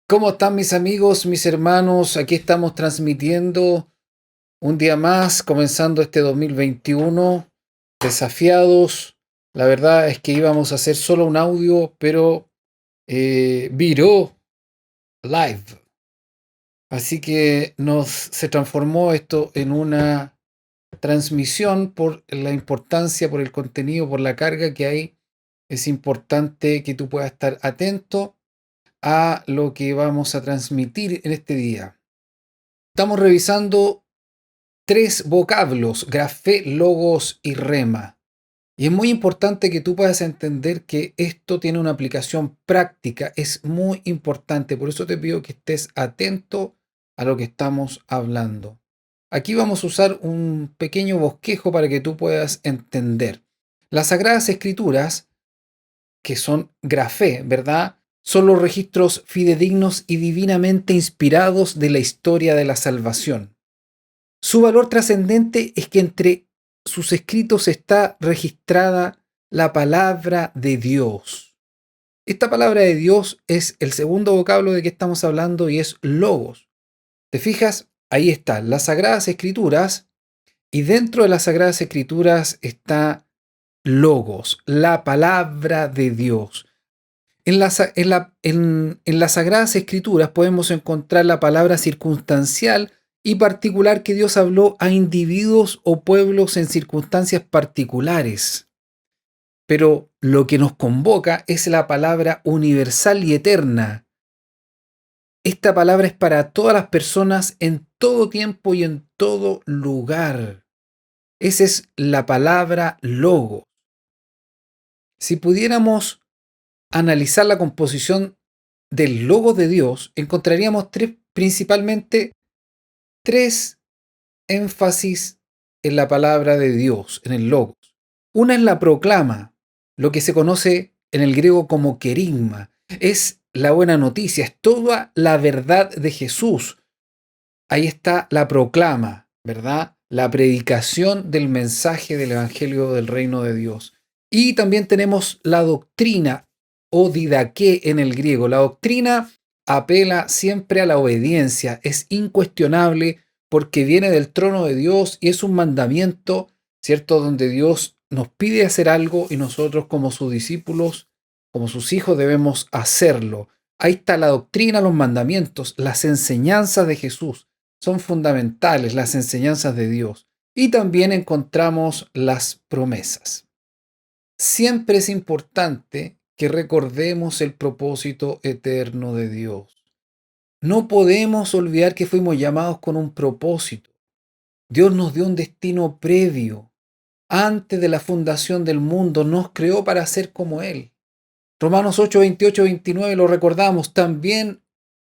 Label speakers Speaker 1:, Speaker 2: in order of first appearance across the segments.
Speaker 1: ¿Cómo están mis amigos, mis hermanos? Aquí estamos transmitiendo un día más, comenzando este 2021, desafiados. La verdad es que íbamos a hacer solo un audio, pero viró live. Así que se transformó esto en una transmisión por la importancia, por el contenido, por la carga que hay. Es importante que tú puedas estar atento a lo que vamos a transmitir en este día. Estamos revisando tres vocablos: grafé, logos y rema. Y es muy importante que tú puedas entender que esto tiene una aplicación práctica. Es muy importante. Por eso te pido que estés atento a lo que estamos hablando. Aquí vamos a usar un pequeño bosquejo para que tú puedas entender. Las Sagradas Escrituras, que son grafé, ¿verdad? Son los registros fidedignos y divinamente inspirados de la historia de la salvación. Su valor trascendente es que entre sus escritos está registrada la palabra de Dios. Esta palabra de Dios es el segundo vocablo de que estamos hablando y es logos. ¿Te fijas? Ahí están las Sagradas Escrituras y dentro de las Sagradas Escrituras está logos, la palabra de Dios. En las Sagradas Escrituras podemos encontrar la palabra circunstancial y particular que Dios habló a individuos o pueblos en circunstancias particulares. Pero lo que nos convoca es la palabra universal y eterna. Esta palabra es para todas las personas en todo tiempo y en todo lugar. Esa es la palabra logo. Si pudiéramos analizar la composición del logo de Dios, encontraríamos principalmente tres énfasis en la palabra de Dios, en el logos. Una es la proclama, lo que se conoce en el griego como querigma. Es la buena noticia, es toda la verdad de Jesús. Ahí está la proclama, ¿verdad? La predicación del mensaje del Evangelio del Reino de Dios. Y también tenemos la doctrina o didaqué en el griego. La doctrina apela siempre a la obediencia, es incuestionable porque viene del trono de Dios y es un mandamiento, ¿cierto? Donde Dios nos pide hacer algo y nosotros como sus discípulos, como sus hijos debemos hacerlo. Ahí está la doctrina, los mandamientos, las enseñanzas de Jesús. Son fundamentales las enseñanzas de Dios. Y también encontramos las promesas. Siempre es importante que recordemos el propósito eterno de Dios. No podemos olvidar que fuimos llamados con un propósito. Dios nos dio un destino previo. Antes de la fundación del mundo nos creó para ser como Él. Romanos 8, 28, 29 lo recordamos. También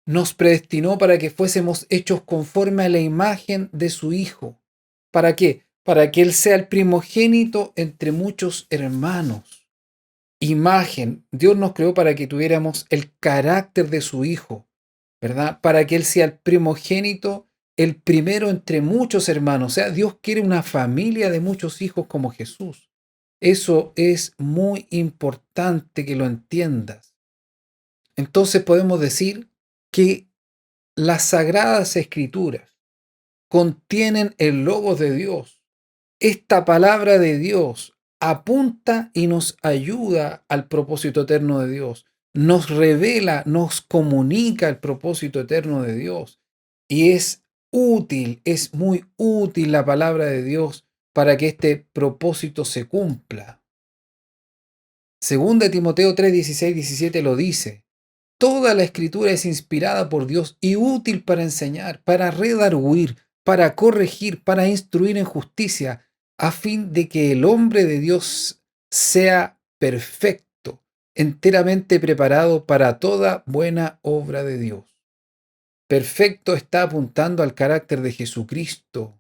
Speaker 1: nos predestinó para que fuésemos hechos conforme a la imagen de su Hijo. ¿Para qué? Para que Él sea el primogénito entre muchos hermanos. Imagen. Dios nos creó para que tuviéramos el carácter de su Hijo, ¿verdad? Para que Él sea el primogénito, el primero entre muchos hermanos. O sea, Dios quiere una familia de muchos hijos como Jesús. Eso es muy importante que lo entiendas. Entonces podemos decir que las Sagradas Escrituras contienen el Logos de Dios. Esta palabra de Dios apunta y nos ayuda al propósito eterno de Dios. Nos revela, nos comunica el propósito eterno de Dios. Y es útil, es muy útil la palabra de Dios para que este propósito se cumpla. Segunda de Timoteo 3, 16, 17 lo dice. Toda la escritura es inspirada por Dios y útil para enseñar, para redarguir, para corregir, para instruir en justicia, a fin de que el hombre de Dios sea perfecto, enteramente preparado para toda buena obra de Dios. Perfecto está apuntando al carácter de Jesucristo.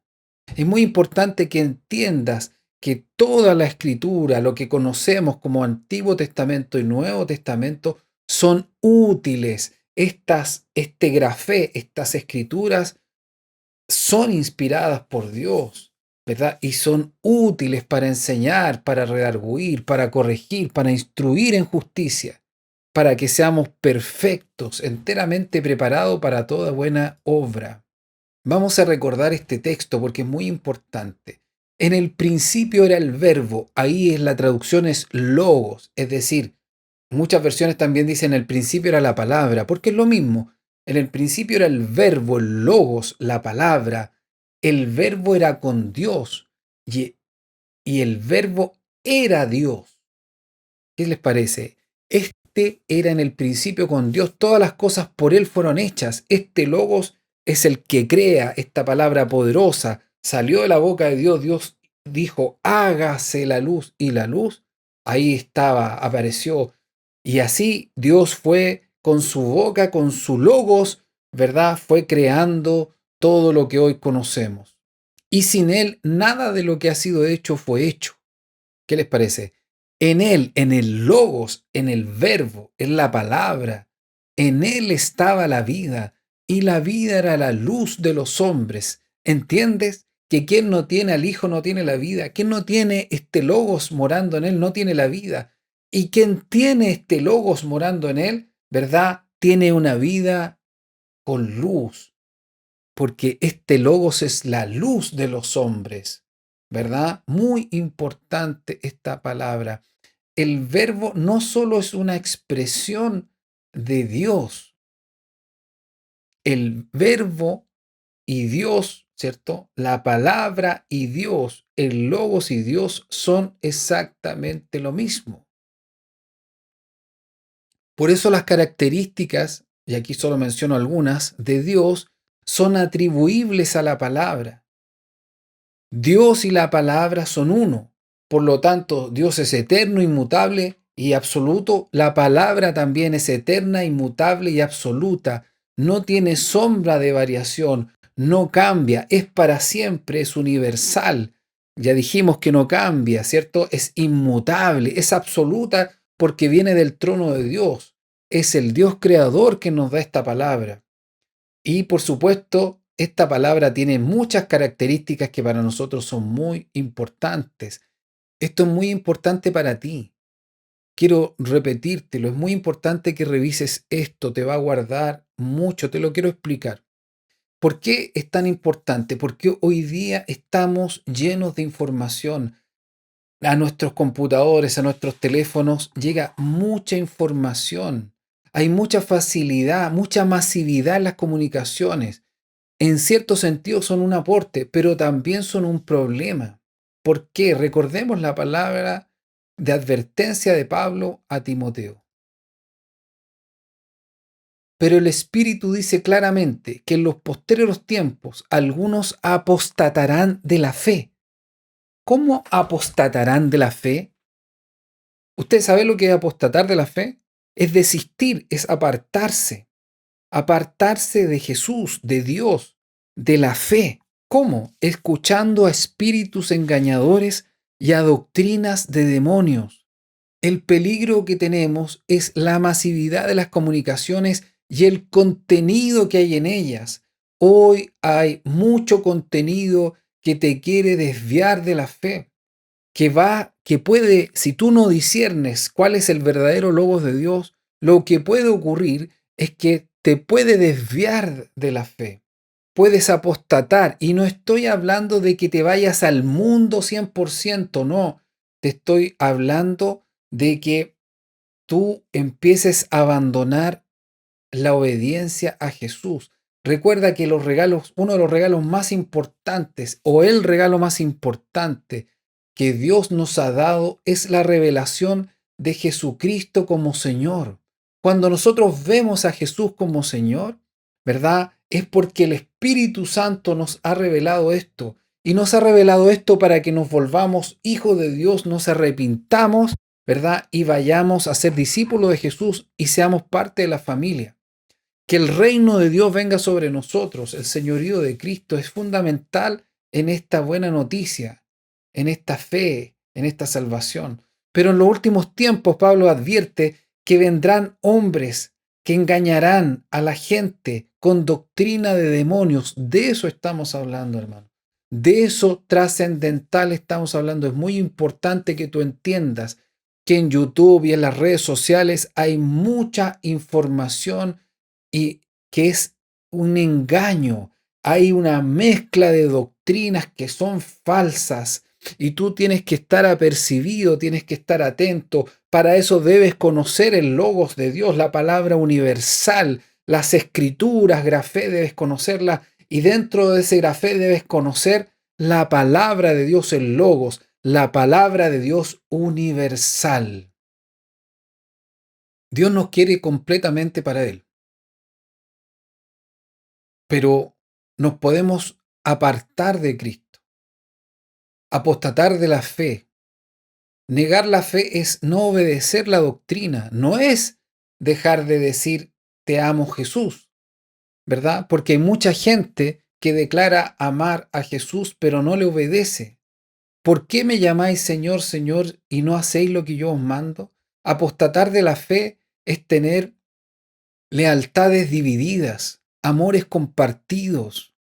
Speaker 1: Es muy importante que entiendas que toda la escritura, lo que conocemos como Antiguo Testamento y Nuevo Testamento, son útiles. Este grafé, estas escrituras son inspiradas por Dios, ¿verdad? Y son útiles para enseñar, para redarguir, para corregir, para instruir en justicia. para que seamos perfectos, enteramente preparados para toda buena obra. Vamos a recordar este texto porque es muy importante. En el principio era el verbo, ahí la traducción es logos, es decir, muchas versiones también dicen el principio era la palabra, porque es lo mismo. En el principio era el verbo, el logos, la palabra. El verbo era con Dios y el verbo era Dios. ¿Qué les parece? Este era en el principio con Dios, todas las cosas por Él fueron hechas. Este logos es el que crea esta palabra poderosa. Salió de la boca de Dios, Dios dijo, hágase la luz, y la luz ahí estaba, apareció. Y así Dios fue con su boca, con su logos, ¿verdad? Fue creando todo lo que hoy conocemos. Y sin Él, nada de lo que ha sido hecho fue hecho. ¿Qué les parece? En Él, en el logos, en el verbo, en la palabra, en Él estaba la vida, y la vida era la luz de los hombres. ¿Entiendes? Que quien no tiene al Hijo no tiene la vida, quien no tiene este logos morando en Él no tiene la vida, y quien tiene este logos morando en Él, ¿verdad? Tiene una vida con luz, porque este logos es la luz de los hombres, ¿verdad? Muy importante esta palabra. El verbo no solo es una expresión de Dios, el verbo y Dios, ¿cierto? La palabra y Dios, el logos y Dios son exactamente lo mismo. Por eso las características, y aquí solo menciono algunas, de Dios son atribuibles a la palabra. Dios y la palabra son uno. Por lo tanto, Dios es eterno, inmutable y absoluto. La palabra también es eterna, inmutable y absoluta. No tiene sombra de variación, no cambia, es para siempre, es universal. Ya dijimos que no cambia, ¿cierto? Es inmutable, es absoluta porque viene del trono de Dios. Es el Dios creador que nos da esta palabra. Y por supuesto, esta palabra tiene muchas características que para nosotros son muy importantes. Esto es muy importante para ti. Quiero repetírtelo, es muy importante que revises esto, te va a guardar mucho, te lo quiero explicar. ¿Por qué es tan importante? Porque hoy día estamos llenos de información. A nuestros computadores, a nuestros teléfonos, llega mucha información. Hay mucha facilidad, mucha masividad en las comunicaciones. En cierto sentido son un aporte, pero también son un problema. ¿Por qué? Recordemos la palabra de advertencia de Pablo a Timoteo. Pero el Espíritu dice claramente que en los posteriores tiempos algunos apostatarán de la fe. ¿Cómo apostatarán de la fe? ¿Usted sabe lo que es apostatar de la fe? Es desistir, es apartarse. Apartarse de Jesús, de Dios, de la fe. ¿Cómo? Escuchando a espíritus engañadores y a doctrinas de demonios. El peligro que tenemos es la masividad de las comunicaciones y el contenido que hay en ellas. Hoy hay mucho contenido que te quiere desviar de la fe, que puede, si tú no disiernes cuál es el verdadero logos de Dios, lo que puede ocurrir es que te puede desviar de la fe. Puedes apostatar, y no estoy hablando de que te vayas al mundo 100%, no. Te estoy hablando de que tú empieces a abandonar la obediencia a Jesús. Recuerda que los regalos, uno de los regalos más importantes, o el regalo más importante que Dios nos ha dado, es la revelación de Jesucristo como Señor. Cuando nosotros vemos a Jesús como Señor, ¿verdad? Es porque el Espíritu Santo nos ha revelado esto. Y nos ha revelado esto para que nos volvamos hijos de Dios, nos arrepintamos, ¿verdad? Y vayamos a ser discípulos de Jesús y seamos parte de la familia. Que el reino de Dios venga sobre nosotros, el señorío de Cristo es fundamental en esta buena noticia, en esta fe, en esta salvación. Pero en los últimos tiempos Pablo advierte que vendrán hombres que engañarán a la gente con doctrina de demonios. De eso estamos hablando, hermano. De eso trascendental estamos hablando. Es muy importante que tú entiendas que en YouTube y en las redes sociales hay mucha información y que es un engaño. Hay una mezcla de doctrinas que son falsas y tú tienes que estar apercibido, tienes que estar atento. Para eso debes conocer el logos de Dios, la palabra universal, las escrituras, grafé, debes conocerla y dentro de ese grafé debes conocer la palabra de Dios, el logos, la palabra de Dios universal. Dios nos quiere completamente para Él, pero nos podemos apartar de Cristo, apostatar de la fe. Negar la fe es no obedecer la doctrina, no es dejar de decir te amo Jesús, ¿verdad? Porque hay mucha gente que declara amar a Jesús pero no le obedece. ¿Por qué me llamáis Señor, Señor y no hacéis lo que yo os mando? Apostatar de la fe es tener lealtades divididas, amores compartidos.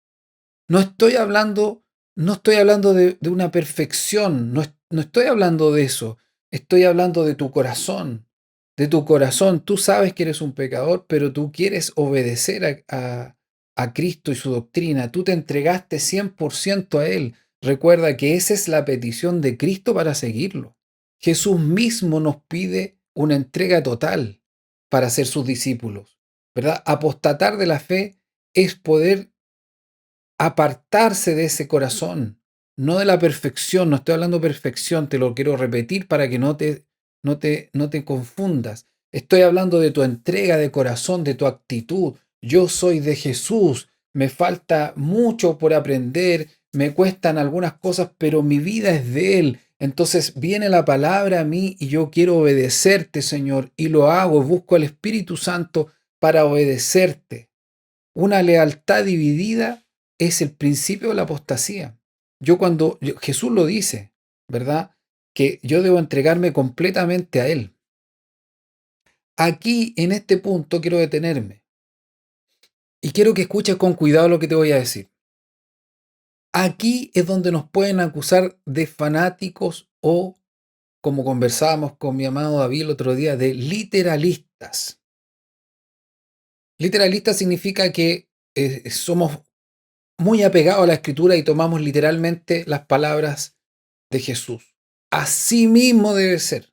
Speaker 1: No estoy hablando, no estoy hablando de una perfección, no estoy hablando de eso. Estoy hablando de tu corazón, de tu corazón. Tú sabes que eres un pecador, pero tú quieres obedecer a Cristo y su doctrina. Tú te entregaste 100% a Él. Recuerda que esa es la petición de Cristo para seguirlo. Jesús mismo nos pide una entrega total para ser sus discípulos, ¿verdad? Apostatar de la fe es poder apartarse de ese corazón, no de la perfección. No estoy hablando de perfección, te lo quiero repetir para que no te confundas. Estoy hablando de tu entrega de corazón, de tu actitud. Yo soy de Jesús, me falta mucho por aprender, me cuestan algunas cosas, pero mi vida es de Él. Entonces viene la palabra a mí y yo quiero obedecerte, Señor, y lo hago, busco al Espíritu Santo para obedecerte. Una lealtad dividida es el principio de la apostasía. Jesús lo dice, ¿verdad? Que yo debo entregarme completamente a Él. Aquí, en este punto, quiero detenerme y quiero que escuches con cuidado lo que te voy a decir. Aquí es donde nos pueden acusar de fanáticos o, como conversábamos con mi amado David el otro día, de literalistas. Literalista significa que somos muy apegados a la escritura y tomamos literalmente las palabras de Jesús. Así mismo debe ser.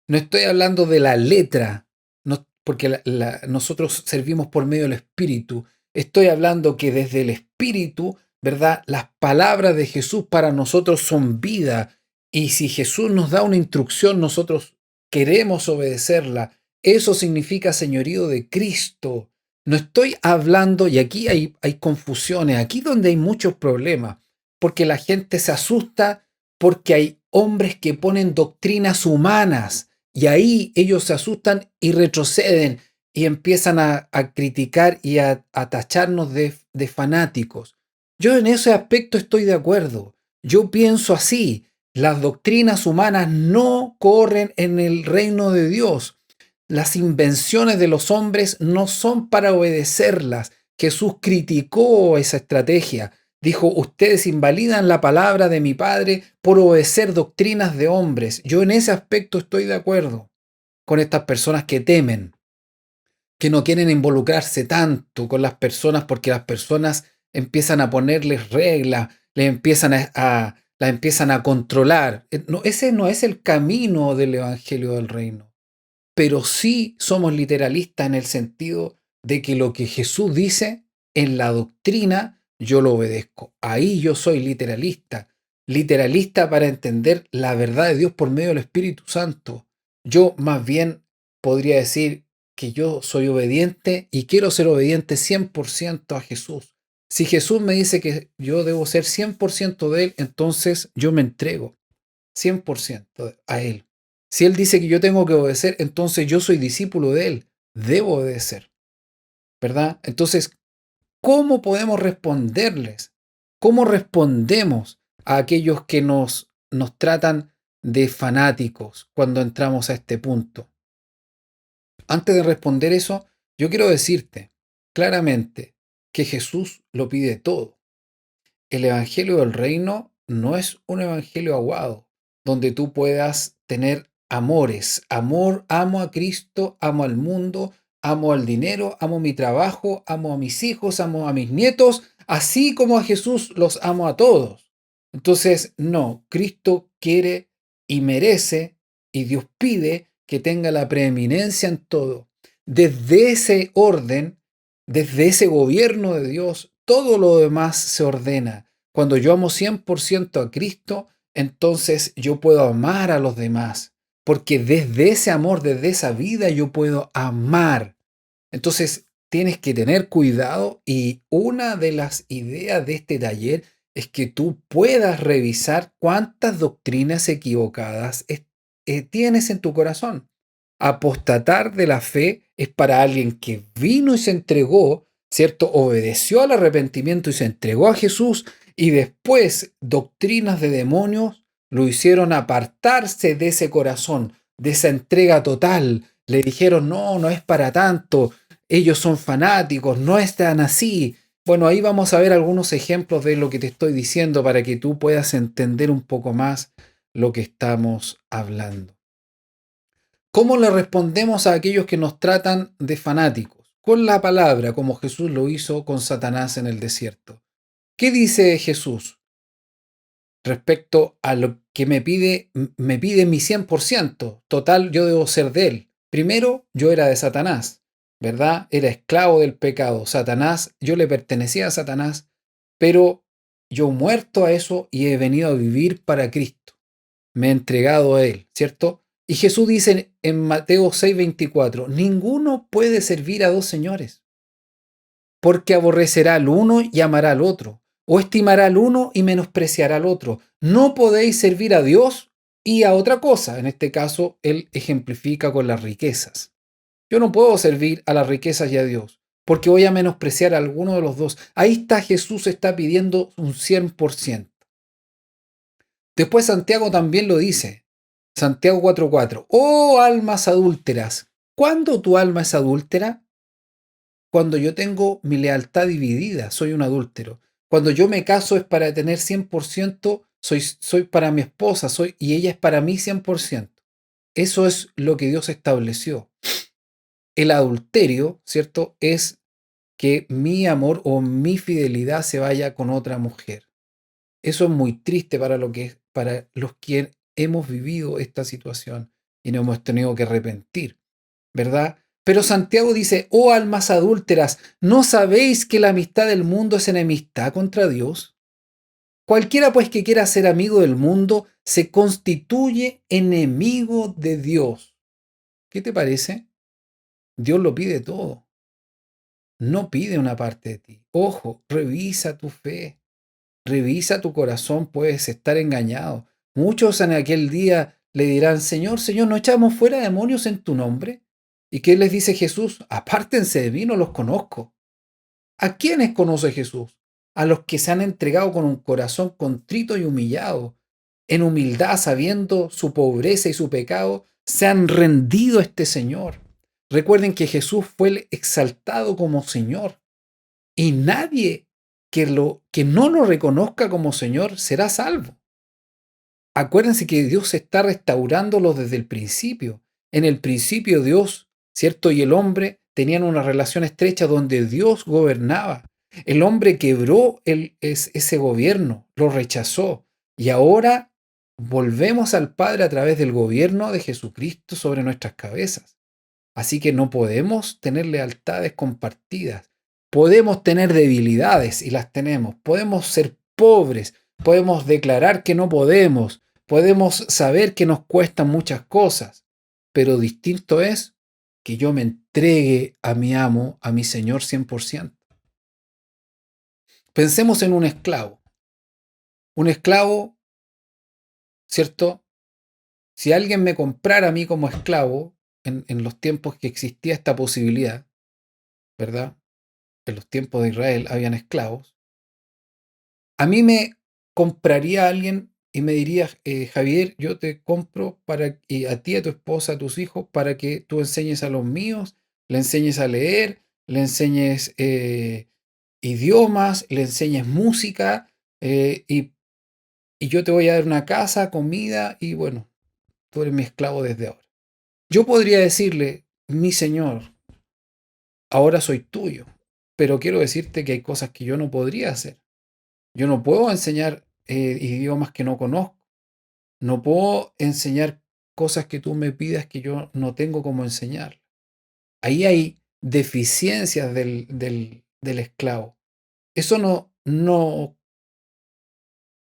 Speaker 1: No estoy hablando de la letra, no, porque nosotros servimos por medio del Espíritu. Estoy hablando que desde el Espíritu, ¿verdad? Las palabras de Jesús para nosotros son vida. Y si Jesús nos da una instrucción, nosotros queremos obedecerla. Eso significa señorío de Cristo. No estoy hablando, y aquí hay confusiones, aquí donde hay muchos problemas, porque la gente se asusta porque hay hombres que ponen doctrinas humanas y ahí ellos se asustan y retroceden y empiezan a criticar y a tacharnos de fanáticos. Yo en ese aspecto estoy de acuerdo. Yo pienso así. Las doctrinas humanas no corren en el reino de Dios. Las invenciones de los hombres no son para obedecerlas. Jesús criticó esa estrategia. Dijo, ustedes invalidan la palabra de mi Padre por obedecer doctrinas de hombres. Yo en ese aspecto estoy de acuerdo con estas personas que temen, que no quieren involucrarse tanto con las personas porque las personas empiezan a ponerles reglas, las empiezan a controlar. No, ese no es el camino del Evangelio del Reino. Pero sí somos literalistas en el sentido de que lo que Jesús dice en la doctrina, yo lo obedezco. Ahí yo soy literalista. Literalista para entender la verdad de Dios por medio del Espíritu Santo. Yo más bien podría decir que yo soy obediente y quiero ser obediente 100% a Jesús. Si Jesús me dice que yo debo ser 100% de Él, entonces yo me entrego 100% a Él. Si Él dice que yo tengo que obedecer, entonces yo soy discípulo de Él, debo obedecer, ¿verdad? Entonces, ¿cómo podemos responderles? ¿Cómo respondemos a aquellos que nos tratan de fanáticos cuando entramos a este punto? Antes de responder eso, yo quiero decirte claramente que Jesús lo pide todo. El Evangelio del Reino no es un evangelio aguado, donde tú puedas tener amores. Amor, amo a Cristo, amo al mundo, amo al dinero, amo mi trabajo, amo a mis hijos, amo a mis nietos, así como a Jesús los amo a todos. Entonces, no, Cristo quiere y merece y Dios pide que tenga la preeminencia en todo. Desde ese orden, desde ese gobierno de Dios, todo lo demás se ordena. Cuando yo amo 100% a Cristo, entonces yo puedo amar a los demás, porque desde ese amor, desde esa vida, yo puedo amar. Entonces, tienes que tener cuidado y una de las ideas de este taller es que tú puedas revisar cuántas doctrinas equivocadas tienes en tu corazón. Apostatar de la fe es para alguien que vino y se entregó, ¿cierto? Obedeció al arrepentimiento y se entregó a Jesús y después doctrinas de demonios lo hicieron apartarse de ese corazón, de esa entrega total. Le dijeron, no, no es para tanto, ellos son fanáticos, no están así. Bueno, ahí vamos a ver algunos ejemplos de lo que te estoy diciendo para que tú puedas entender un poco más lo que estamos hablando. ¿Cómo le respondemos a aquellos que nos tratan de fanáticos? Con la palabra, como Jesús lo hizo con Satanás en el desierto. ¿Qué dice Jesús respecto a lo que me pide mi 100%? Total, yo debo ser de él. Primero, yo era de Satanás, ¿verdad? Era esclavo del pecado. Satanás, yo le pertenecía a Satanás, pero yo muerto a eso y he venido a vivir para Cristo. Me he entregado a Él, ¿cierto? Y Jesús dice en Mateo 6:24, ninguno puede servir a dos señores, porque aborrecerá al uno y amará al otro, o estimará al uno y menospreciará al otro. No podéis servir a Dios y a otra cosa. En este caso, Él ejemplifica con las riquezas. Yo no puedo servir a las riquezas y a Dios, porque voy a menospreciar a alguno de los dos. Ahí está Jesús, está pidiendo un 100%. Después Santiago también lo dice. Santiago 4:4. Oh almas adúlteras. ¿Cuándo tu alma es adúltera? Cuando yo tengo mi lealtad dividida, soy un adúltero. Cuando yo me caso es para tener 100%, soy para mi esposa, y ella es para mí 100%. Eso es lo que Dios estableció. El adulterio, ¿cierto? Es que mi amor o mi fidelidad se vaya con otra mujer. Eso es muy triste para los que hemos vivido esta situación y nos hemos tenido que arrepentir, ¿verdad? Pero Santiago dice, oh almas adúlteras, ¿no sabéis que la amistad del mundo es enemistad contra Dios? Cualquiera pues que quiera ser amigo del mundo se constituye enemigo de Dios. ¿Qué te parece? Dios lo pide todo. No pide una parte de ti. Ojo, revisa tu fe. Revisa tu corazón, puedes estar engañado. Muchos en aquel día le dirán, Señor, Señor, ¿no echamos fuera demonios en tu nombre? ¿Y qué les dice Jesús? Apártense de mí, no los conozco. ¿A quiénes conoce Jesús? A los que se han entregado con un corazón contrito y humillado, en humildad, sabiendo su pobreza y su pecado, se han rendido a este Señor. Recuerden que Jesús fue exaltado como Señor. Y nadie que no lo reconozca como Señor será salvo. Acuérdense que Dios está restaurándolo desde el principio. En el principio Dios, ¿cierto? Y el hombre tenían una relación estrecha donde Dios gobernaba. El hombre quebró ese gobierno, lo rechazó. Y ahora volvemos al Padre a través del gobierno de Jesucristo sobre nuestras cabezas. Así que no podemos tener lealtades compartidas. Podemos tener debilidades y las tenemos. Podemos ser pobres. Podemos declarar que no podemos. Podemos saber que nos cuestan muchas cosas. Pero distinto es que yo me entregue a mi amo, a mi Señor 100%. Pensemos en un esclavo. Un esclavo, ¿cierto? Si alguien me comprara a mí como esclavo, en los tiempos que existía esta posibilidad, ¿verdad? En los tiempos de Israel habían esclavos, a mí me compraría alguien y me diría, Javier, yo te compro y a ti, a tu esposa, a tus hijos, para que tú enseñes a los míos, le enseñes a leer, le enseñes idiomas, le enseñes música, y yo te voy a dar una casa, comida, y bueno, tú eres mi esclavo desde ahora. Yo podría decirle, mi Señor, ahora soy tuyo, pero quiero decirte que hay cosas que yo no podría hacer. Yo no puedo enseñar idiomas que no conozco. No puedo enseñar cosas que tú me pidas que yo no tengo cómo enseñar. Ahí hay deficiencias del esclavo. Eso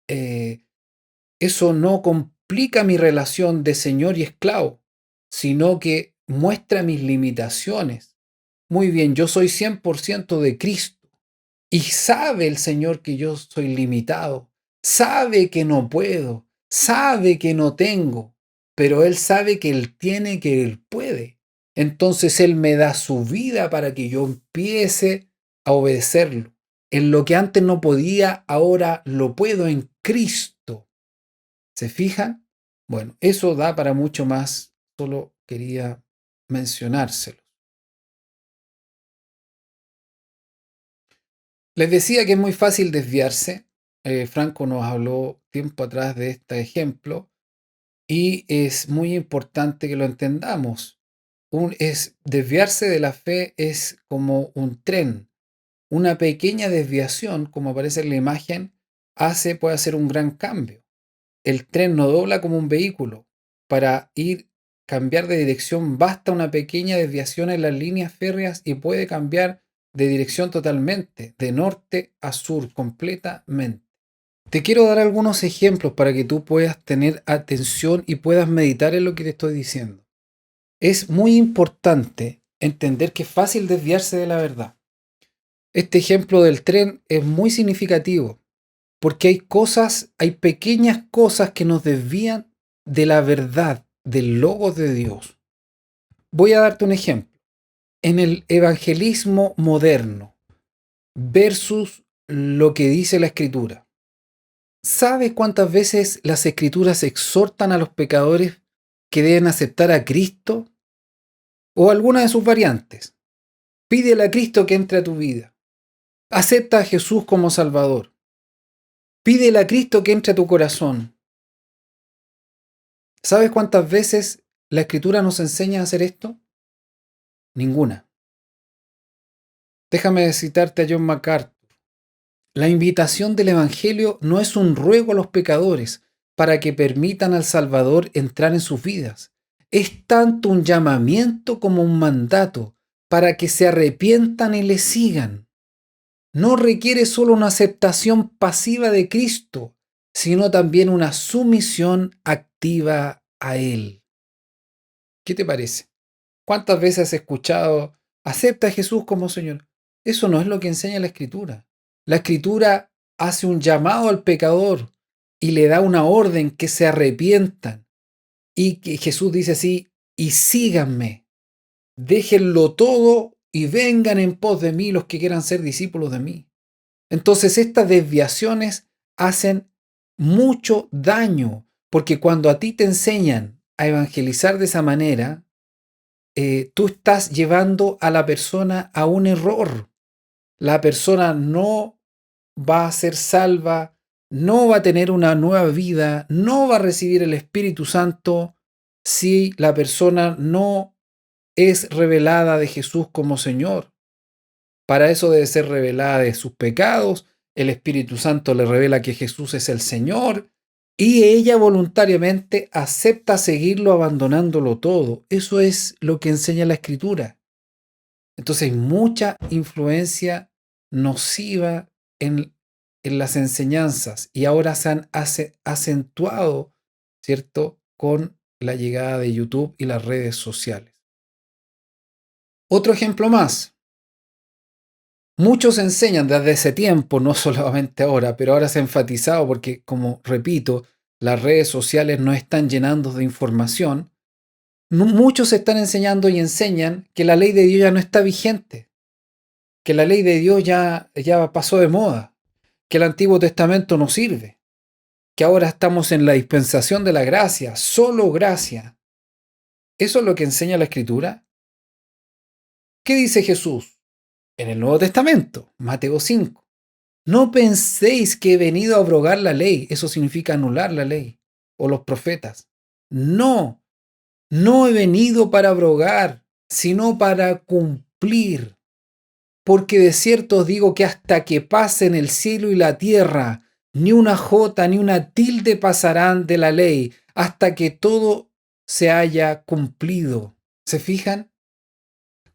Speaker 1: eh, eso no complica mi relación de señor y esclavo, sino que muestra mis limitaciones. Muy bien, yo soy 100% de Cristo y sabe el Señor que yo soy limitado, sabe que no puedo, sabe que no tengo, pero Él sabe que Él tiene, que Él puede. Entonces Él me da su vida para que yo empiece a obedecerlo. En lo que antes no podía, ahora lo puedo en Cristo. ¿Se fijan? Bueno, eso da para mucho más, solo quería mencionárselo. Les decía que es muy fácil desviarse. Franco nos habló tiempo atrás de este ejemplo y es muy importante que lo entendamos. Desviarse de la fe es como un tren. Una pequeña desviación, como aparece en la imagen, puede hacer un gran cambio. El tren no dobla como un vehículo. Para cambiar de dirección basta una pequeña desviación en las líneas férreas y puede cambiar de dirección totalmente, de norte a sur, completamente. Te quiero dar algunos ejemplos para que tú puedas tener atención y puedas meditar en lo que te estoy diciendo. Es muy importante entender que es fácil desviarse de la verdad. Este ejemplo del tren es muy significativo porque hay pequeñas cosas que nos desvían de la verdad, del logos de Dios. Voy a darte un ejemplo. En el evangelismo moderno versus lo que dice la Escritura. ¿Sabes cuántas veces las Escrituras exhortan a los pecadores que deben aceptar a Cristo o alguna de sus variantes? Pídele a Cristo que entre a tu vida. Acepta a Jesús como Salvador. Pídele a Cristo que entre a tu corazón. ¿Sabes cuántas veces la Escritura nos enseña a hacer esto? Ninguna. Déjame citarte a John MacArthur. La invitación del Evangelio no es un ruego a los pecadores para que permitan al Salvador entrar en sus vidas. Es tanto un llamamiento como un mandato para que se arrepientan y le sigan. No requiere solo una aceptación pasiva de Cristo, sino también una sumisión activa a Él. ¿Qué te parece? ¿Cuántas veces has escuchado, acepta a Jesús como Señor? Eso no es lo que enseña la Escritura. La Escritura hace un llamado al pecador y le da una orden que se arrepientan. Y que Jesús dice así, y síganme, déjenlo todo y vengan en pos de mí los que quieran ser discípulos de mí. Entonces estas desviaciones hacen mucho daño, porque cuando a ti te enseñan a evangelizar de esa manera, tú estás llevando a la persona a un error. La persona no va a ser salva, no va a tener una nueva vida, no va a recibir el Espíritu Santo si la persona no es revelada de Jesús como Señor. Para eso debe ser revelada de sus pecados, el Espíritu Santo le revela que Jesús es el Señor y ella voluntariamente acepta seguirlo abandonándolo todo. Eso es lo que enseña la Escritura. Entonces hay mucha influencia nociva en las enseñanzas y ahora se han acentuado, ¿cierto?, con la llegada de YouTube y las redes sociales. Otro ejemplo más. Muchos enseñan desde ese tiempo, no solamente ahora, pero ahora se ha enfatizado porque, como repito, las redes sociales nos están llenando de información. Muchos están enseñando y enseñan que la ley de Dios ya no está vigente, que la ley de Dios ya pasó de moda, que el Antiguo Testamento no sirve, que ahora estamos en la dispensación de la gracia, solo gracia. ¿Eso es lo que enseña la Escritura? ¿Qué dice Jesús en el Nuevo Testamento? Mateo 5. No penséis que he venido a abrogar la ley, eso significa anular la ley, o los profetas. No, no he venido para abrogar, sino para cumplir. Porque de cierto os digo que hasta que pasen el cielo y la tierra, ni una jota ni una tilde pasarán de la ley, hasta que todo se haya cumplido. ¿Se fijan?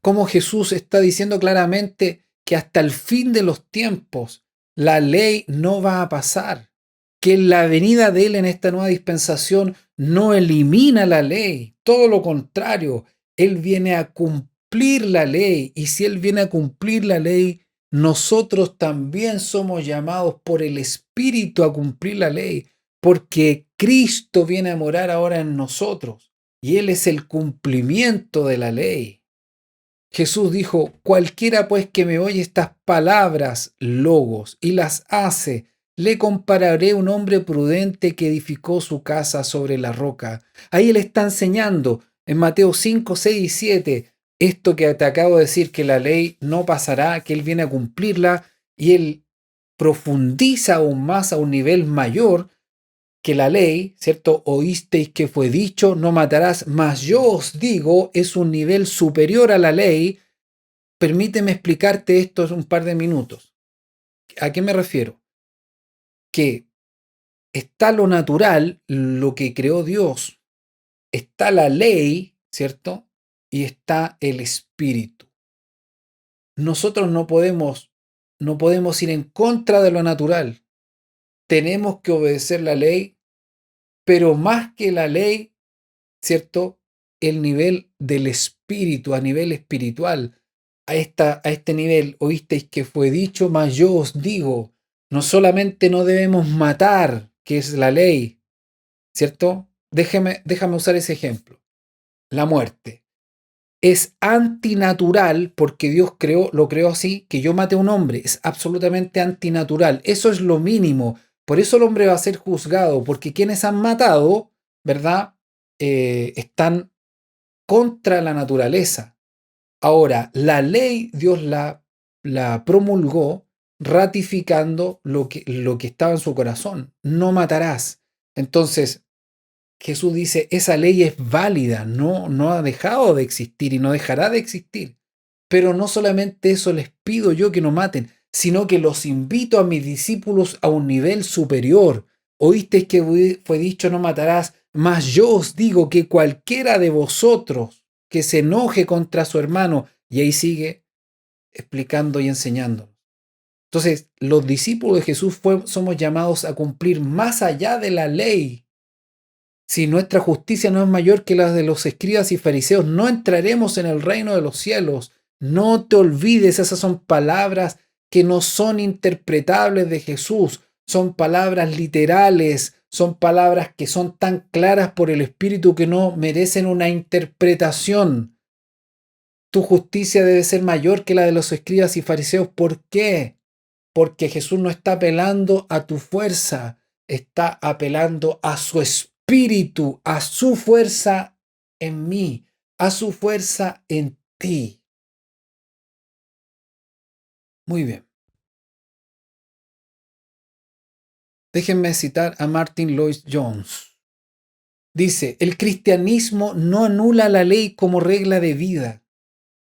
Speaker 1: Como Jesús está diciendo claramente que hasta el fin de los tiempos la ley no va a pasar, que la venida de Él en esta nueva dispensación no elimina la ley, todo lo contrario, Él viene a cumplir la ley, y si Él viene a cumplir la ley, nosotros también somos llamados por el Espíritu a cumplir la ley, porque Cristo viene a morar ahora en nosotros, y Él es el cumplimiento de la ley. Jesús dijo, cualquiera pues que me oye estas palabras, logos, y las hace, le compararé a un hombre prudente que edificó su casa sobre la roca. Ahí él está enseñando en Mateo 5, 6 y 7, esto que te acabo de decir, que la ley no pasará, que él viene a cumplirla, y él profundiza aún más a un nivel mayor que la ley, ¿cierto? Oísteis que fue dicho, no matarás, mas yo os digo, es un nivel superior a la ley. Permíteme explicarte esto en un par de minutos. ¿A qué me refiero? Que está lo natural, lo que creó Dios, está la ley, ¿cierto? Y está el espíritu. Nosotros no podemos ir en contra de lo natural. Tenemos que obedecer la ley, pero más que la ley, ¿cierto? El nivel del espíritu, a nivel espiritual. A este nivel, oísteis que fue dicho, mas yo os digo, no solamente no debemos matar, que es la ley, ¿cierto? Déjame usar ese ejemplo. La muerte. Es antinatural porque Dios lo creó así, que yo mate a un hombre. Es absolutamente antinatural. Eso es lo mínimo. Por eso el hombre va a ser juzgado, porque quienes han matado, ¿verdad? Están contra la naturaleza. Ahora, la ley Dios la promulgó ratificando lo que estaba en su corazón. No matarás. Entonces, Jesús dice, esa ley es válida, no ha dejado de existir y no dejará de existir. Pero no solamente eso les pido yo que no maten, sino que los invito a mis discípulos a un nivel superior. Oísteis que fue dicho no matarás, mas yo os digo que cualquiera de vosotros que se enoje contra su hermano, y ahí sigue explicando y enseñando. Entonces, los discípulos de Jesús somos llamados a cumplir más allá de la ley. Si nuestra justicia no es mayor que la de los escribas y fariseos, no entraremos en el reino de los cielos. No te olvides, esas son palabras que no son interpretables de Jesús, son palabras literales, son palabras que son tan claras por el Espíritu que no merecen una interpretación. Tu justicia debe ser mayor que la de los escribas y fariseos. ¿Por qué? Porque Jesús no está apelando a tu fuerza, está apelando a su espíritu, a su fuerza en mí, a su fuerza en ti. Muy bien. Déjenme citar a Martin Lloyd Jones. Dice, el cristianismo no anula la ley como regla de vida.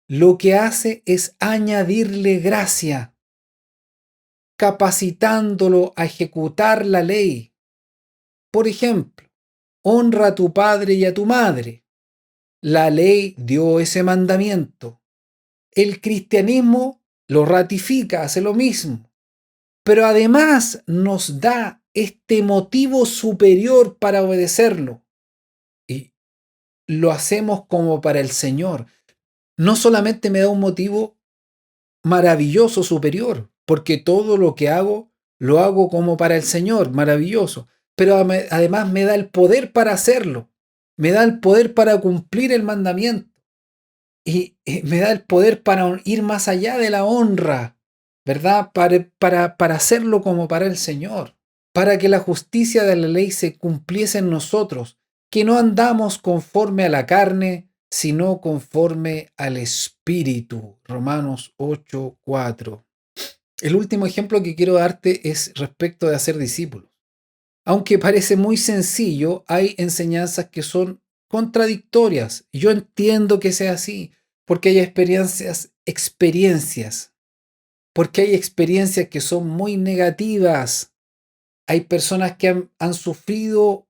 Speaker 1: Lo que hace es añadirle gracia, capacitándolo a ejecutar la ley. Por ejemplo, honra a tu padre y a tu madre. La ley dio ese mandamiento. El cristianismo lo ratifica, hace lo mismo. Pero además nos da este motivo superior para obedecerlo. Y lo hacemos como para el Señor. No solamente me da un motivo maravilloso superior, porque todo lo que hago, lo hago como para el Señor, maravilloso. Pero además me da el poder para hacerlo. Me da el poder para cumplir el mandamiento. Y me da el poder para ir más allá de la honra, ¿verdad? Para hacerlo como para el Señor, para que la justicia de la ley se cumpliese en nosotros, que no andamos conforme a la carne, sino conforme al Espíritu. Romanos 8:4. El último ejemplo que quiero darte es respecto de hacer discípulos. Aunque parece muy sencillo, hay enseñanzas que son contradictorias. Yo entiendo que sea así, porque hay experiencias, porque hay experiencias que son muy negativas. Hay personas que han sufrido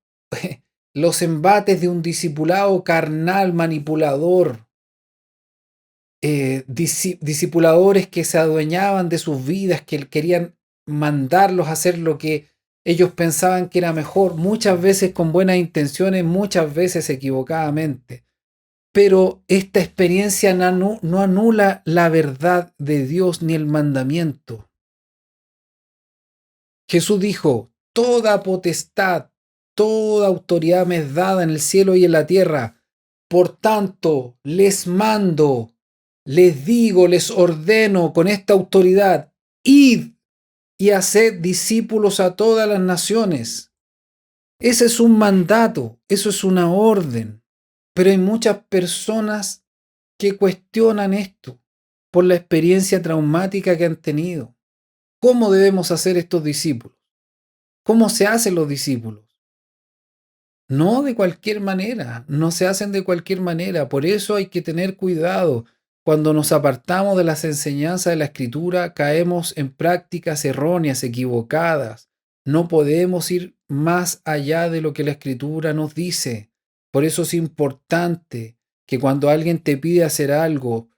Speaker 1: los embates de un discipulado carnal, manipulador, discipuladores que se adueñaban de sus vidas, que querían mandarlos a hacer lo que ellos pensaban que era mejor, muchas veces con buenas intenciones, muchas veces equivocadamente. Pero esta experiencia no anula la verdad de Dios ni el mandamiento. Jesús dijo, toda potestad, toda autoridad me es dada en el cielo y en la tierra. Por tanto, les mando, les digo, les ordeno con esta autoridad, id y haced discípulos a todas las naciones. Ese es un mandato, eso es una orden. Pero hay muchas personas que cuestionan esto por la experiencia traumática que han tenido. ¿Cómo debemos hacer estos discípulos? ¿Cómo se hacen los discípulos? No de cualquier manera, no se hacen de cualquier manera. Por eso hay que tener cuidado. Cuando nos apartamos de las enseñanzas de la Escritura, caemos en prácticas erróneas, equivocadas. No podemos ir más allá de lo que la Escritura nos dice. Por eso es importante que cuando alguien te pide hacer algo,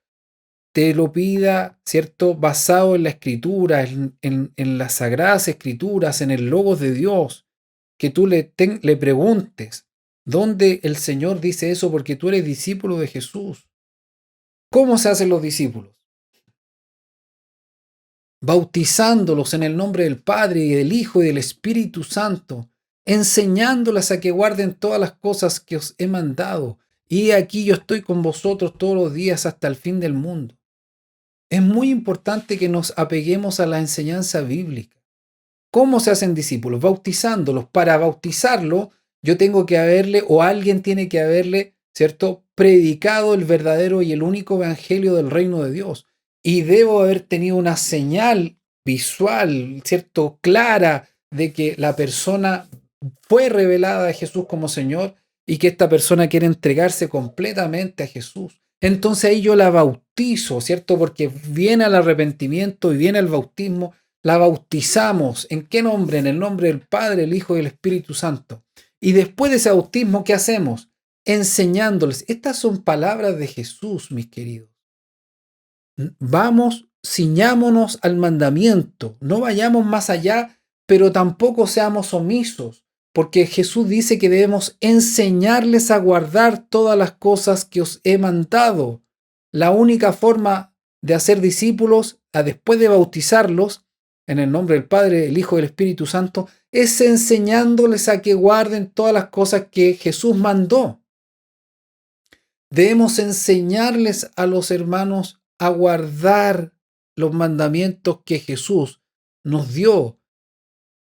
Speaker 1: te lo pida, ¿cierto? Basado en la Escritura, en las Sagradas Escrituras, en el Logos de Dios, que tú le preguntes, ¿dónde el Señor dice eso? Porque tú eres discípulo de Jesús. ¿Cómo se hacen los discípulos? Bautizándolos en el nombre del Padre y del Hijo y del Espíritu Santo, enseñándolas a que guarden todas las cosas que os he mandado. Y aquí yo estoy con vosotros todos los días hasta el fin del mundo. Es muy importante que nos apeguemos a la enseñanza bíblica. ¿Cómo se hacen discípulos? Bautizándolos. Para bautizarlo, yo tengo que haberle, o alguien tiene que haberle, ¿cierto?, predicado el verdadero y el único evangelio del reino de Dios. Y debo haber tenido una señal visual, ¿cierto?, clara de que la persona fue revelada a Jesús como Señor y que esta persona quiere entregarse completamente a Jesús. Entonces ahí yo la bautizo, ¿cierto? Porque viene el arrepentimiento y viene el bautismo. La bautizamos. ¿En qué nombre? En el nombre del Padre, el Hijo y el Espíritu Santo. Y después de ese bautismo, ¿qué hacemos? Enseñándoles. Estas son palabras de Jesús, mis queridos. Vamos, ciñámonos al mandamiento. No vayamos más allá, pero tampoco seamos omisos, porque Jesús dice que debemos enseñarles a guardar todas las cosas que os he mandado. La única forma de hacer discípulos, después de bautizarlos, en el nombre del Padre, del Hijo y del Espíritu Santo, es enseñándoles a que guarden todas las cosas que Jesús mandó. Debemos enseñarles a los hermanos a guardar los mandamientos que Jesús nos dio.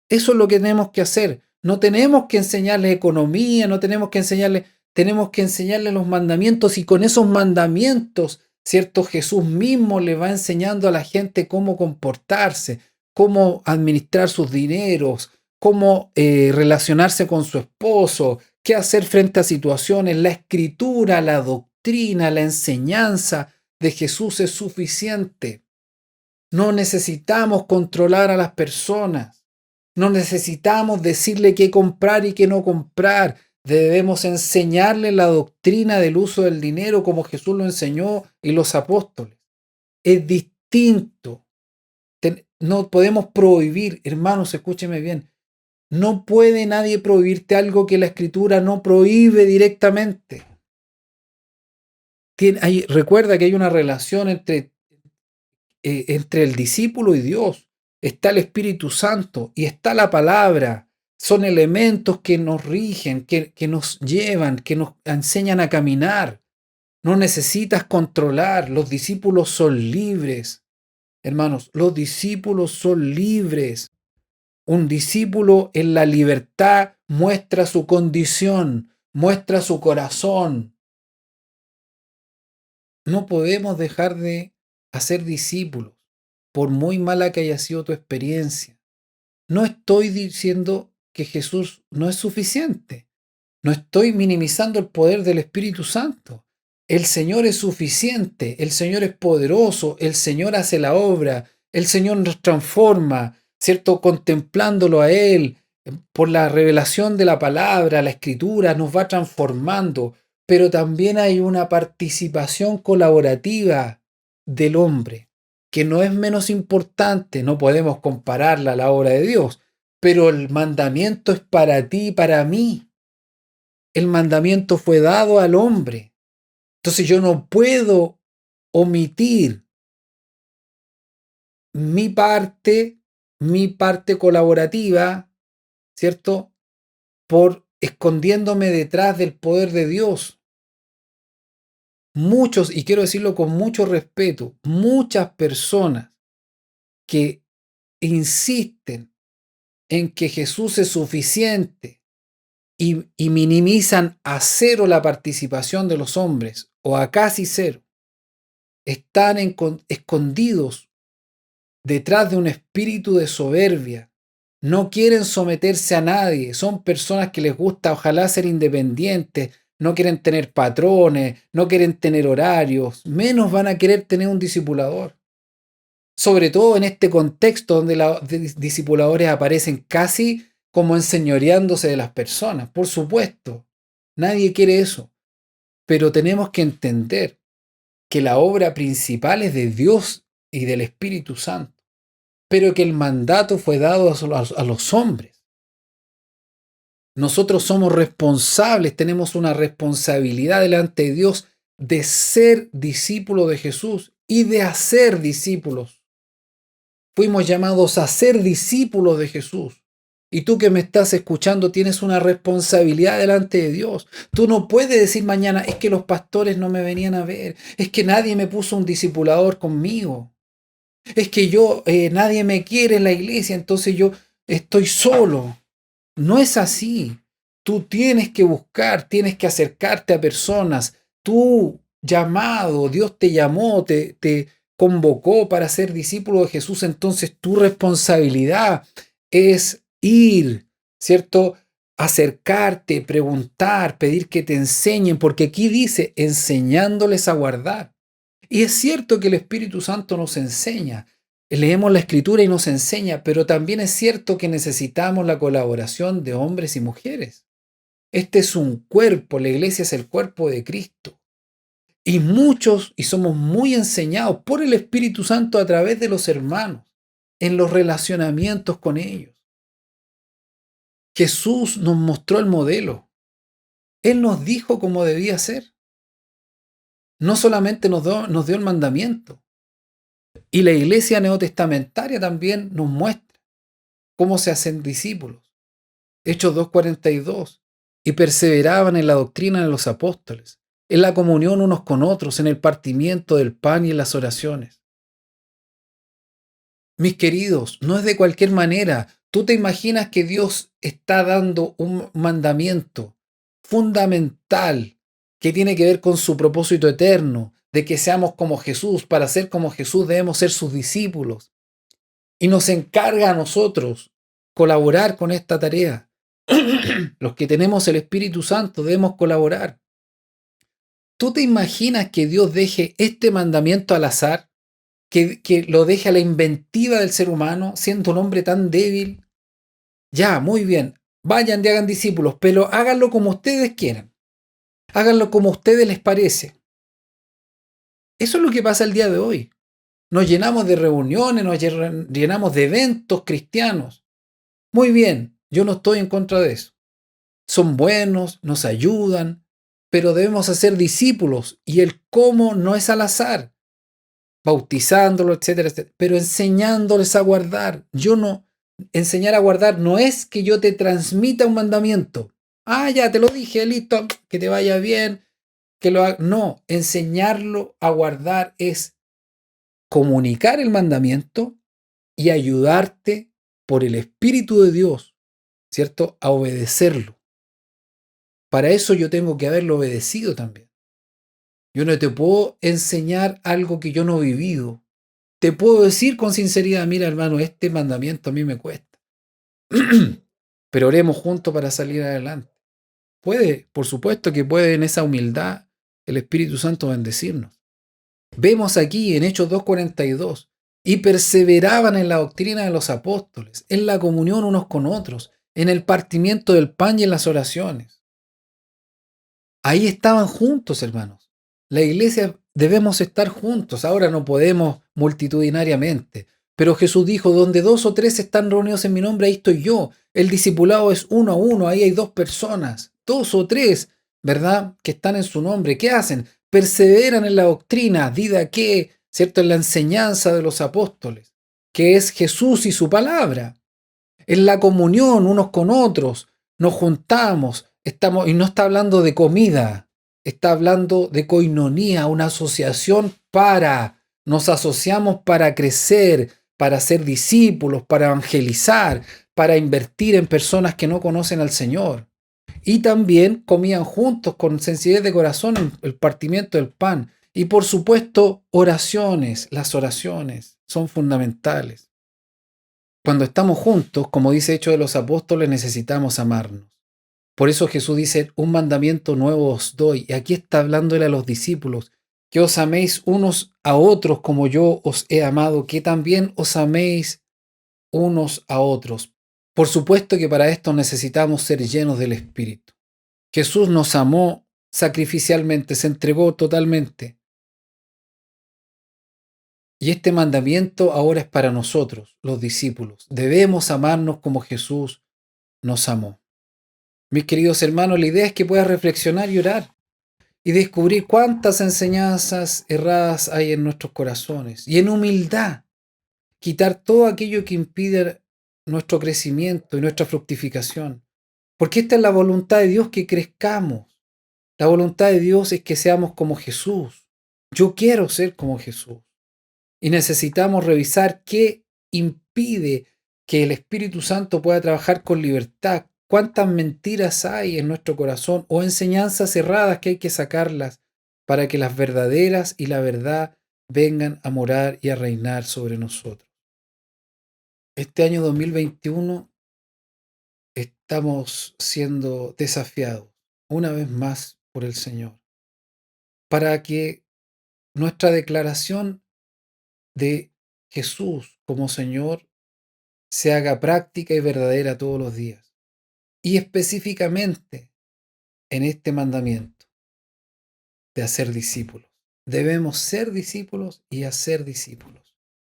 Speaker 1: Eso es lo que tenemos que hacer. No tenemos que enseñarles economía, no tenemos que enseñarles los mandamientos, y con esos mandamientos, ¿cierto? Jesús mismo le va enseñando a la gente cómo comportarse, cómo administrar sus dineros, cómo relacionarse con su esposo, qué hacer frente a situaciones. La escritura, la doctrina, la enseñanza de Jesús es suficiente. No necesitamos controlar a las personas. No necesitamos decirle qué comprar y qué no comprar. Debemos enseñarle la doctrina del uso del dinero como Jesús lo enseñó y los apóstoles. Es distinto. No podemos prohibir, hermanos, escúcheme bien. No puede nadie prohibirte algo que la Escritura no prohíbe directamente. Recuerda que hay una relación entre el discípulo y Dios. Está el Espíritu Santo y está la palabra. Son elementos que nos rigen, que nos llevan, que nos enseñan a caminar. No necesitas controlar. Los discípulos son libres. Hermanos, los discípulos son libres. Un discípulo en la libertad muestra su condición, muestra su corazón. No podemos dejar de hacer discípulos, por muy mala que haya sido tu experiencia. No estoy diciendo que Jesús no es suficiente. No estoy minimizando el poder del Espíritu Santo. El Señor es suficiente, el Señor es poderoso, el Señor hace la obra, el Señor nos transforma, ¿cierto? Contemplándolo a Él, por la revelación de la palabra, la escritura, nos va transformando, pero también hay una participación colaborativa del hombre, que no es menos importante, no podemos compararla a la obra de Dios, pero el mandamiento es para ti y para mí. El mandamiento fue dado al hombre. Entonces yo no puedo omitir mi parte colaborativa, ¿cierto? Por escondiéndome detrás del poder de Dios. Muchos, y quiero decirlo con mucho respeto, muchas personas que insisten en que Jesús es suficiente y minimizan a cero la participación de los hombres, o a casi cero, están escondidos detrás de un espíritu de soberbia. No quieren someterse a nadie. Son personas que les gusta, ojalá, ser independientes. No quieren tener patrones, no quieren tener horarios. Menos van a querer tener un discipulador. Sobre todo en este contexto donde los discipuladores aparecen casi como enseñoreándose de las personas. Por supuesto, nadie quiere eso. Pero tenemos que entender que la obra principal es de Dios y del Espíritu Santo, pero que el mandato fue dado a los hombres. Nosotros somos responsables, tenemos una responsabilidad delante de Dios de ser discípulos de Jesús y de hacer discípulos. Fuimos llamados a ser discípulos de Jesús. Y tú que me estás escuchando tienes una responsabilidad delante de Dios. Tú no puedes decir mañana, es que los pastores no me venían a ver, es que nadie me puso un discipulador conmigo, es que nadie me quiere en la iglesia, entonces yo estoy solo. No es así. Tú tienes que buscar, tienes que acercarte a personas. Tu llamado, Dios te llamó, te convocó para ser discípulo de Jesús, entonces tu responsabilidad es ir, ¿cierto? Acercarte, preguntar, pedir que te enseñen, porque aquí dice, enseñándoles a guardar. Y es cierto que el Espíritu Santo nos enseña. Leemos la Escritura y nos enseña, pero también es cierto que necesitamos la colaboración de hombres y mujeres. Este es un cuerpo, la iglesia es el cuerpo de Cristo. Y muchos, y somos muy enseñados por el Espíritu Santo a través de los hermanos, en los relacionamientos con ellos. Jesús nos mostró el modelo. Él nos dijo cómo debía ser. No solamente nos dio el mandamiento. Y la iglesia neotestamentaria también nos muestra cómo se hacen discípulos. Hechos 2:42. Y perseveraban en la doctrina de los apóstoles, en la comunión unos con otros, en el partimiento del pan y en las oraciones. Mis queridos, no es de cualquier manera. Tú te imaginas que Dios está dando un mandamiento fundamental que tiene que ver con su propósito eterno, de que seamos como Jesús. Para ser como Jesús debemos ser sus discípulos. Y nos encarga a nosotros colaborar con esta tarea. Los que tenemos el Espíritu Santo debemos colaborar. ¿Tú te imaginas que Dios deje este mandamiento al azar? Que lo deje a la inventiva del ser humano, siendo un hombre tan débil. Ya, muy bien. Vayan y hagan discípulos, pero háganlo como ustedes quieran. Háganlo como a ustedes les parece. Eso es lo que pasa el día de hoy. Nos llenamos de reuniones, nos llenamos de eventos cristianos. Muy bien, yo no estoy en contra de eso. Son buenos, nos ayudan, pero debemos hacer discípulos y el cómo no es al azar, bautizándolos, etcétera, etcétera, pero enseñándoles a guardar. Enseñar a guardar no es que yo te transmita un mandamiento. Ah, ya te lo dije, listo, que te vaya bien, que lo haga. No, enseñarlo a guardar es comunicar el mandamiento y ayudarte por el Espíritu de Dios, ¿cierto?, a obedecerlo. Para eso yo tengo que haberlo obedecido también. Yo no te puedo enseñar algo que yo no he vivido. Te puedo decir con sinceridad, mira hermano, este mandamiento a mí me cuesta. pero oremos juntos para salir adelante. Puede, por supuesto que puede en esa humildad el Espíritu Santo bendecirnos. Vemos aquí en Hechos 2:42, y perseveraban en la doctrina de los apóstoles, en la comunión unos con otros, en el partimiento del pan y en las oraciones. Ahí estaban juntos, hermanos. La iglesia debemos estar juntos. Ahora no podemos multitudinariamente. Pero Jesús dijo, donde 2 o 3 están reunidos en mi nombre, ahí estoy yo. El discipulado es 1 a 1, ahí hay 2 personas, 2 o 3, ¿verdad? Que están en su nombre. ¿Qué hacen? Perseveran en la doctrina, ¿dida qué? ¿Cierto? En la enseñanza de los apóstoles, que es Jesús y su palabra. En la comunión unos con otros, nos juntamos, estamos, y no está hablando de comida, está hablando de coinonía, una asociación nos asociamos para crecer, para ser discípulos, para evangelizar, para invertir en personas que no conocen al Señor. Y también comían juntos con sencillez de corazón el partimiento del pan. Y por supuesto, oraciones, las oraciones son fundamentales. Cuando estamos juntos, como dice Hechos de los Apóstoles, necesitamos amarnos. Por eso Jesús dice, un mandamiento nuevo os doy. Y aquí está hablándole a los discípulos, que os améis unos a otros como yo os he amado, que también os améis unos a otros. Por supuesto que para esto necesitamos ser llenos del Espíritu. Jesús nos amó sacrificialmente, se entregó totalmente. Y este mandamiento ahora es para nosotros, los discípulos. Debemos amarnos como Jesús nos amó. Mis queridos hermanos, la idea es que puedas reflexionar y orar y descubrir cuántas enseñanzas erradas hay en nuestros corazones. Y en humildad, quitar todo aquello que impide nuestro crecimiento y nuestra fructificación. Porque esta es la voluntad de Dios, que crezcamos. La voluntad de Dios es que seamos como Jesús. Yo quiero ser como Jesús. Y necesitamos revisar qué impide que el Espíritu Santo pueda trabajar con libertad. Cuántas mentiras hay en nuestro corazón o enseñanzas erradas que hay que sacarlas para que las verdaderas y la verdad vengan a morar y a reinar sobre nosotros. Este año 2021 estamos siendo desafiados una vez más por el Señor para que nuestra declaración de Jesús como Señor se haga práctica y verdadera todos los días. Y específicamente en este mandamiento de hacer discípulos. Debemos ser discípulos y hacer discípulos.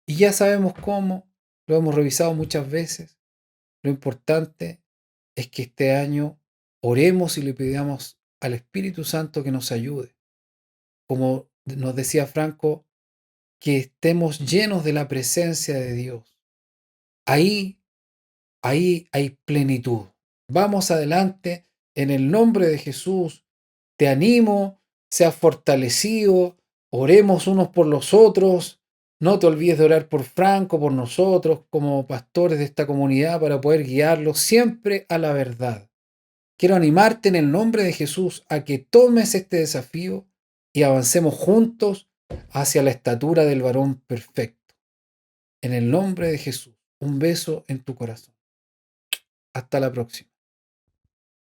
Speaker 1: Y ya sabemos cómo, lo hemos revisado muchas veces. Lo importante es que este año oremos y le pidamos al Espíritu Santo que nos ayude. Como nos decía Franco, que estemos llenos de la presencia de Dios. Ahí hay plenitud. Vamos adelante en el nombre de Jesús. Te animo, seas fortalecido, oremos unos por los otros. No te olvides de orar por Franco, por nosotros, como pastores de esta comunidad, para poder guiarlos siempre a la verdad. Quiero animarte en el nombre de Jesús a que tomes este desafío y avancemos juntos hacia la estatura del varón perfecto. En el nombre de Jesús, un beso en tu corazón. Hasta la próxima.